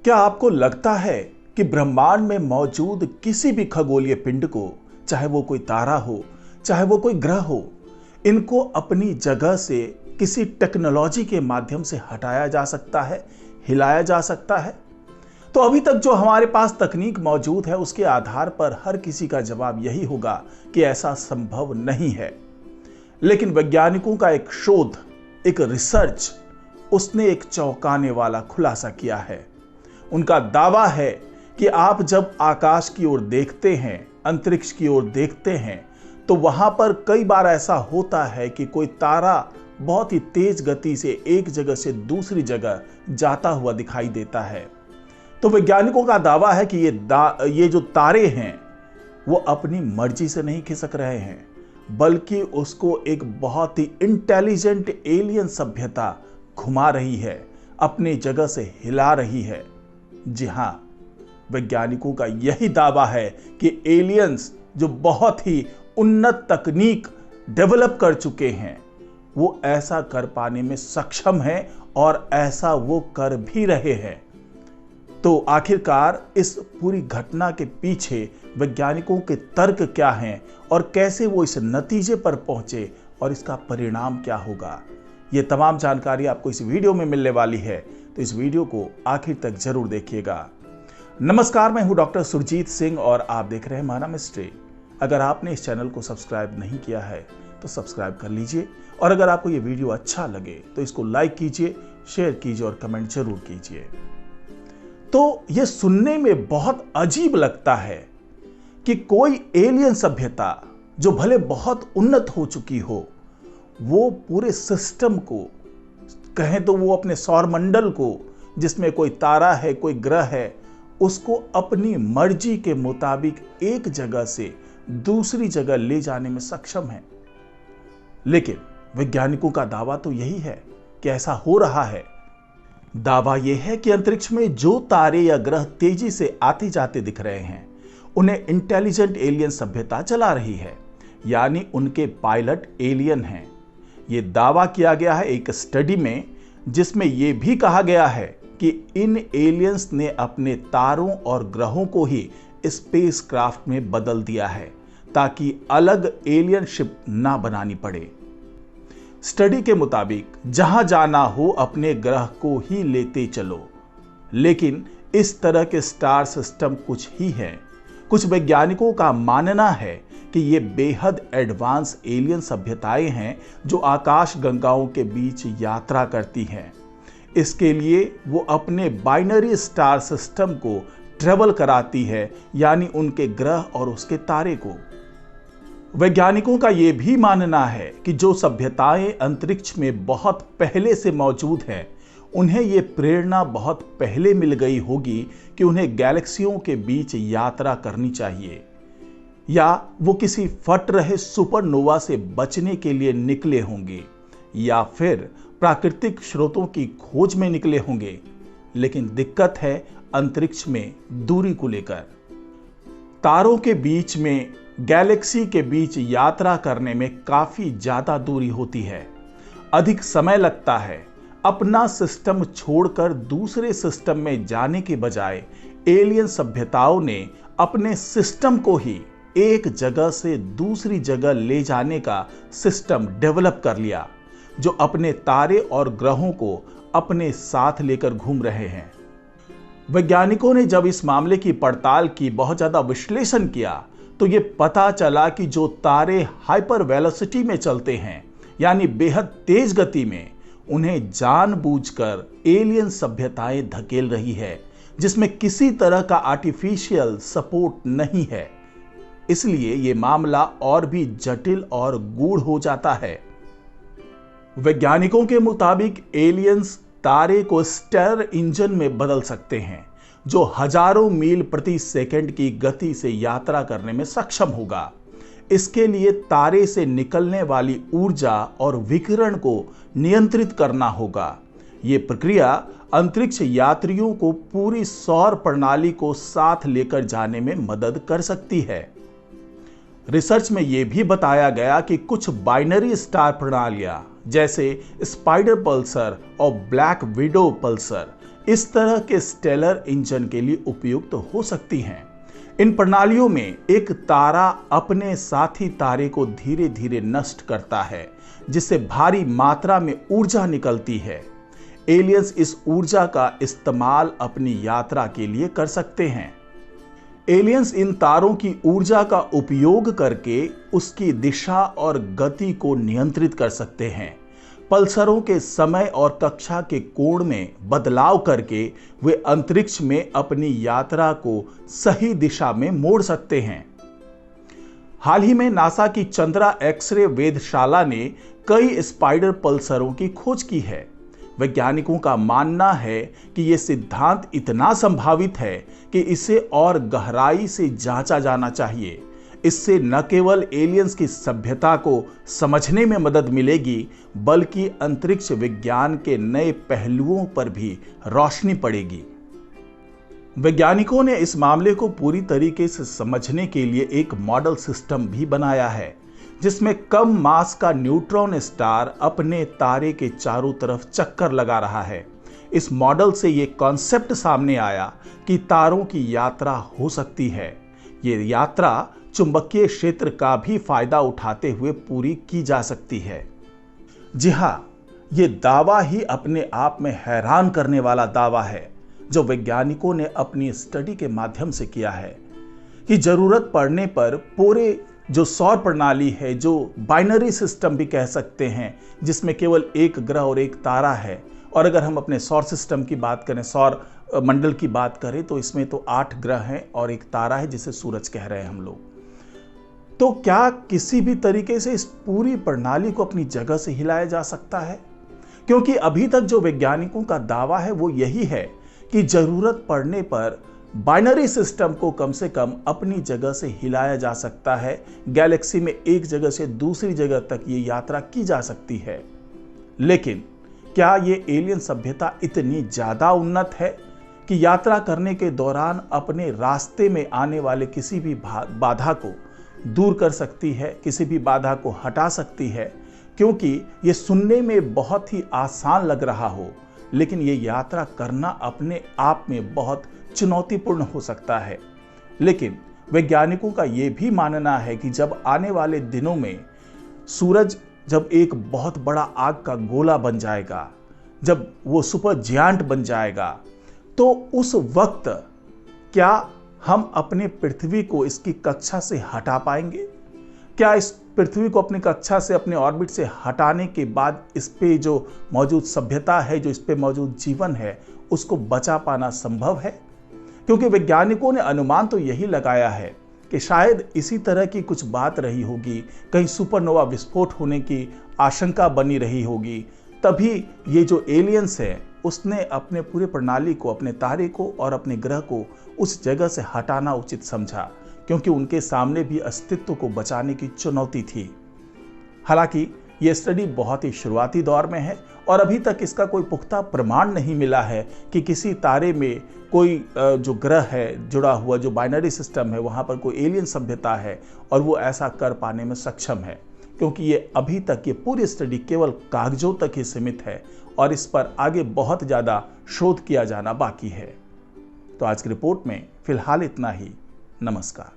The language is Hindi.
क्या आपको लगता है कि ब्रह्मांड में मौजूद किसी भी खगोलीय पिंड को, चाहे वो कोई तारा हो, चाहे वो कोई ग्रह हो, इनको अपनी जगह से किसी टेक्नोलॉजी के माध्यम से हटाया जा सकता है, हिलाया जा सकता है? तो अभी तक जो हमारे पास तकनीक मौजूद है उसके आधार पर हर किसी का जवाब यही होगा कि ऐसा संभव नहीं है। लेकिन वैज्ञानिकों का एक शोध, एक रिसर्च, उसने एक चौंकाने वाला खुलासा किया है। उनका दावा है कि आप जब आकाश की ओर देखते हैं, अंतरिक्ष की ओर देखते हैं, तो वहां पर कई बार ऐसा होता है कि कोई तारा बहुत ही तेज गति से एक जगह से दूसरी जगह जाता हुआ दिखाई देता है। तो वैज्ञानिकों का दावा है कि ये जो तारे हैं वो अपनी मर्जी से नहीं खिसक रहे हैं, बल्कि उसको एक बहुत ही इंटेलिजेंट एलियन सभ्यता घुमा रही है, अपनी जगह से हिला रही है। जी हां, वैज्ञानिकों का यही दावा है कि एलियंस जो बहुत ही उन्नत तकनीक डेवलप कर चुके हैं, वो ऐसा कर पाने में सक्षम हैं और ऐसा वो कर भी रहे हैं। तो आखिरकार इस पूरी घटना के पीछे वैज्ञानिकों के तर्क क्या हैं और कैसे वो इस नतीजे पर पहुंचे और इसका परिणाम क्या होगा, ये तमाम जानकारी आपको इस वीडियो में मिलने वाली है। तो इस वीडियो को आखिर तक जरूर देखिएगा। नमस्कार, मैं हूं डॉक्टर सुरजीत सिंह और आप देख रहे हैं माना मिस्ट्री। अगर आपने इस चैनल को सब्सक्राइब नहीं किया है तो सब्सक्राइब कर लीजिए, और अगर आपको ये वीडियो अच्छा लगे तो इसको लाइक कीजिए, शेयर कीजिए और कमेंट जरूर कीजिए। तो ये सुनने में बहुत अजीब लगता है कि कोई एलियन सभ्यता जो भले बहुत उन्नत हो चुकी हो, वो पूरे सिस्टम को, कहें तो वो अपने सौरमंडल को, जिसमें कोई तारा है, कोई ग्रह है, उसको अपनी मर्जी के मुताबिक एक जगह से दूसरी जगह ले जाने में सक्षम है। लेकिन वैज्ञानिकों का दावा तो यही है कि ऐसा हो रहा है। दावा यह है कि अंतरिक्ष में जो तारे या ग्रह तेजी से आते जाते दिख रहे हैं, उन्हें इंटेलिजेंट एलियन सभ्यता चला रही है, यानी उनके पायलट एलियन हैं। यह दावा किया गया है एक स्टडी में, जिसमें यह भी कहा गया है कि इन एलियंस ने अपने तारों और ग्रहों को ही स्पेस क्राफ्ट में बदल दिया है ताकि अलग एलियन शिप ना बनानी पड़े। स्टडी के मुताबिक जहां जाना हो अपने ग्रह को ही लेते चलो, लेकिन इस तरह के स्टार सिस्टम कुछ ही हैं। कुछ वैज्ञानिकों का मानना है कि ये बेहद एडवांस एलियन सभ्यताएं हैं जो आकाश गंगाओं के बीच यात्रा करती हैं। इसके लिए वो अपने बाइनरी स्टार सिस्टम को ट्रेवल कराती है, यानी उनके ग्रह और उसके तारे को। वैज्ञानिकों का यह भी मानना है कि जो सभ्यताएं अंतरिक्ष में बहुत पहले से मौजूद हैं, उन्हें यह प्रेरणा बहुत पहले मिल गई होगी कि उन्हें गैलेक्सियों के बीच यात्रा करनी चाहिए, या वो किसी फट रहे सुपरनोवा से बचने के लिए निकले होंगे, या फिर प्राकृतिक स्रोतों की खोज में निकले होंगे। लेकिन दिक्कत है अंतरिक्ष में दूरी को लेकर। तारों के बीच में, गैलेक्सी के बीच यात्रा करने में काफी ज्यादा दूरी होती है, अधिक समय लगता है। अपना सिस्टम छोड़कर दूसरे सिस्टम में जाने के बजाय एलियन सभ्यताओं ने अपने सिस्टम को ही एक जगह से दूसरी जगह ले जाने का सिस्टम डेवलप कर लिया, जो अपने तारे और ग्रहों को अपने साथ लेकर घूम रहे हैं। वैज्ञानिकों ने जब इस मामले की पड़ताल की, बहुत ज्यादा विश्लेषण किया, तो ये पता चला कि जो तारे हाइपर वेलोसिटी में चलते हैं, यानी बेहद तेज गति में, उन्हें जानबूझकर एलियन सभ्यताएं धकेल रही है, जिसमें किसी तरह का आर्टिफिशियल सपोर्ट नहीं है। इसलिए यह मामला और भी जटिल और गूढ़ हो जाता है। वैज्ञानिकों के मुताबिक एलियंस तारे को स्टेलर इंजन में बदल सकते हैं, जो हजारों मील प्रति सेकंड की गति से यात्रा करने में सक्षम होगा। इसके लिए तारे से निकलने वाली ऊर्जा और विकिरण को नियंत्रित करना होगा। ये प्रक्रिया अंतरिक्ष यात्रियों को पूरी सौर प्रणाली को साथ लेकर जाने में मदद कर सकती है। रिसर्च में यह भी बताया गया कि कुछ बाइनरी स्टार प्रणालियां जैसे स्पाइडर पल्सर और ब्लैक विडो पल्सर इस तरह के स्टेलर इंजन के लिए उपयुक्त हो सकती हैं। इन प्रणालियों में एक तारा अपने साथी तारे को धीरे धीरे नष्ट करता है, जिससे भारी मात्रा में ऊर्जा निकलती है। एलियंस इस ऊर्जा का इस्तेमाल अपनी यात्रा के लिए कर सकते हैं। एलियंस इन तारों की ऊर्जा का उपयोग करके उसकी दिशा और गति को नियंत्रित कर सकते हैं। पल्सरों के समय और कक्षा के कोण में बदलाव करके वे अंतरिक्ष में अपनी यात्रा को सही दिशा में मोड़ सकते हैं। हाल ही में नासा की चंद्रा एक्सरे वेधशाला ने कई स्पाइडर पल्सरों की खोज की है। वैज्ञानिकों का मानना है कि यह सिद्धांत इतना संभावित है कि इसे और गहराई से जांचा जाना चाहिए। इससे न केवल एलियंस की सभ्यता को समझने में मदद मिलेगी, बल्कि अंतरिक्ष विज्ञान के नए पहलुओं पर भी रोशनी पड़ेगी। वैज्ञानिकों ने इस मामले को पूरी तरीके से समझने के लिए एक मॉडल सिस्टम भी बनाया है, जिसमें कम मास का न्यूट्रॉन स्टार अपने तारे के चारों तरफ चक्कर लगा रहा है। इस मॉडल से ये कॉन्सेप्ट सामने आया कि तारों की यात्रा हो सकती है। ये यात्रा चुंबकीय क्षेत्र का भी फायदा उठाते हुए पूरी की जा सकती है। जी हाँ, ये दावा ही अपने आप में हैरान करने वाला दावा है, जो वैज्ञानिकों ने अपनी स्टडी के माध्यम से किया है कि जरूरत पड़ने पर पूरे जो सौर प्रणाली है, जो बाइनरी सिस्टम भी कह सकते हैं, जिसमें केवल एक ग्रह और एक तारा है, और अगर हम अपने सौर सिस्टम की बात करें, सौर मंडल की बात करें, तो इसमें तो 8 ग्रह हैं और एक तारा है जिसे सूरज कह रहे हैं हम लोग। तो क्या किसी भी तरीके से इस पूरी प्रणाली को अपनी जगह से हिलाया जा सकता है? क्योंकि अभी तक जो वैज्ञानिकों का दावा है वो यही है कि जरूरत पड़ने पर बाइनरी सिस्टम को कम से कम अपनी जगह से हिलाया जा सकता है। गैलेक्सी में एक जगह से दूसरी जगह तक ये यात्रा की जा सकती है। लेकिन क्या ये एलियन सभ्यता इतनी ज्यादा उन्नत है कि यात्रा करने के दौरान अपने रास्ते में आने वाले किसी भी बाधा को दूर कर सकती है, किसी भी बाधा को हटा सकती है? क्योंकि ये सुनने में बहुत ही आसान लग रहा हो, लेकिन ये यात्रा करना अपने आप में बहुत चुनौतीपूर्ण हो सकता है। लेकिन वैज्ञानिकों का ये भी मानना है कि जब आने वाले दिनों में सूरज जब एक बहुत बड़ा आग का गोला बन जाएगा, जब वो सुपर जायंट बन जाएगा, तो उस वक्त क्या हम अपने पृथ्वी को इसकी कक्षा से हटा पाएंगे? क्या इस पृथ्वी को अपनी कक्षा से, अपने ऑर्बिट से हटाने के बाद इस पे जो मौजूद सभ्यता है, जो इस पे मौजूद जीवन है, उसको बचा पाना संभव है? क्योंकि वैज्ञानिकों ने अनुमान तो यही लगाया है कि शायद इसी तरह की कुछ बात रही होगी, कहीं सुपरनोवा विस्फोट होने की आशंका बनी रही होगी, तभी ये जो एलियंस है उसने अपने पूरे प्रणाली को, अपने तारे को और अपने ग्रह को उस जगह से हटाना उचित समझा, क्योंकि उनके सामने भी अस्तित्व को बचाने की चुनौती थी। हालांकि यह स्टडी बहुत ही शुरुआती दौर में है और अभी तक इसका कोई पुख्ता प्रमाण नहीं मिला है कि किसी तारे में कोई जो ग्रह है जुड़ा हुआ, जो बाइनरी सिस्टम है, वहाँ पर कोई एलियन सभ्यता है और वो ऐसा कर पाने में सक्षम है। क्योंकि ये अभी तक ये पूरी स्टडी केवल कागजों तक ही सीमित है और इस पर आगे बहुत ज़्यादा शोध किया जाना बाकी है। तो आज की रिपोर्ट में फिलहाल इतना ही। नमस्कार।